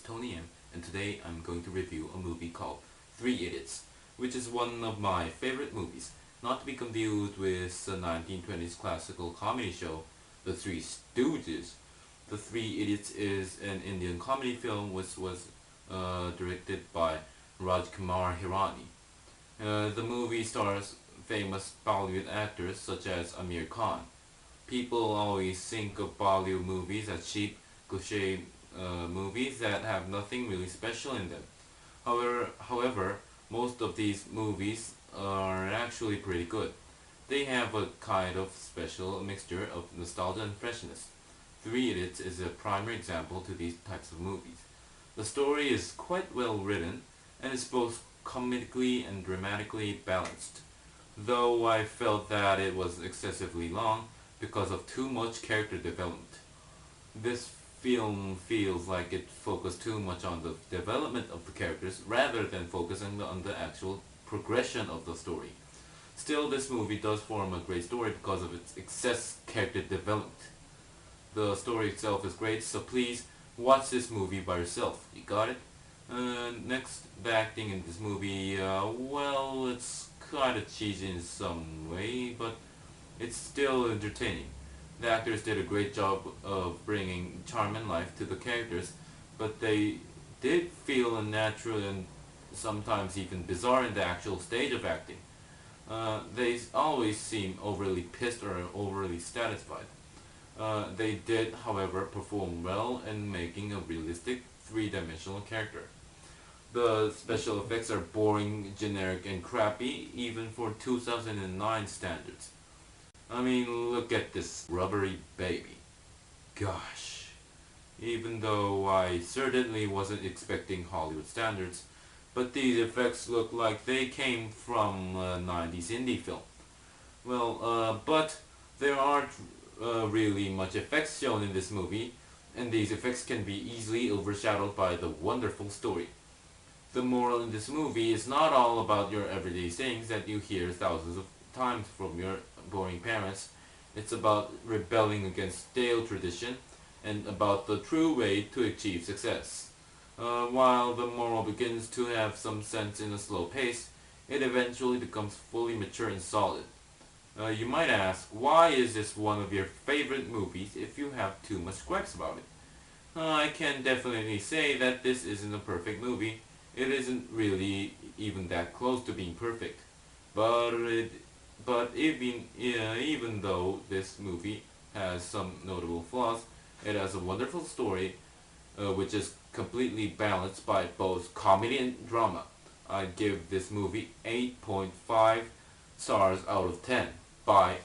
Tony M, and today I'm going to review a movie called Three Idiots, which is one of my favorite movies, not to be confused with the 1920s classical comedy show, The Three Stooges. The Three Idiots is an Indian comedy film which was directed by Rajkumar Hirani. The movie stars famous Bollywood actors such as Amir Khan. People always think of Bollywood movies as cheap, cliché movies that have nothing really special in them. However, most of these movies are actually pretty good. They have a kind of special mixture of nostalgia and freshness. Three Idiots is a primary example to these types of movies. The story is quite well written and is both comedically and dramatically balanced, though I felt that it was excessively long because of too much character development. This film feels like it focused too much on the development of the characters rather than focusing on the actual progression of the story. Still, this movie does form a great story because of its excess character development. The story itself is great, so please watch this movie by yourself. You got it? Next, the acting in this movie, well, it's kind of cheesy in some way, but it's still entertaining. The actors did a great job of bringing charm and life to the characters, but they did feel unnatural and sometimes even bizarre in the actual stage of acting. They always seem overly pissed or overly satisfied. They did, however, perform well in making a realistic, three-dimensional character. The special effects are boring, generic, and crappy, even for 2009 standards. I mean, look at this rubbery baby. Gosh. Even though I certainly wasn't expecting Hollywood standards, but these effects look like they came from a 90s indie film. Well, but there aren't really much effects shown in this movie, and these effects can be easily overshadowed by the wonderful story. The moral in this movie is not all about your everyday things that you hear thousands of times from your boring parents. It's about rebelling against stale tradition and about the true way to achieve success. While the moral begins to have some sense in a slow pace, it eventually becomes fully mature and solid. You might ask, why is this one of your favorite movies if you have too much gripes about it? I can definitely say that this isn't a perfect movie. It isn't really even that close to being perfect. But even though this movie has some notable flaws, it has a wonderful story which is completely balanced by both comedy and drama. I'd give this movie 8.5 stars out of 10. Bye.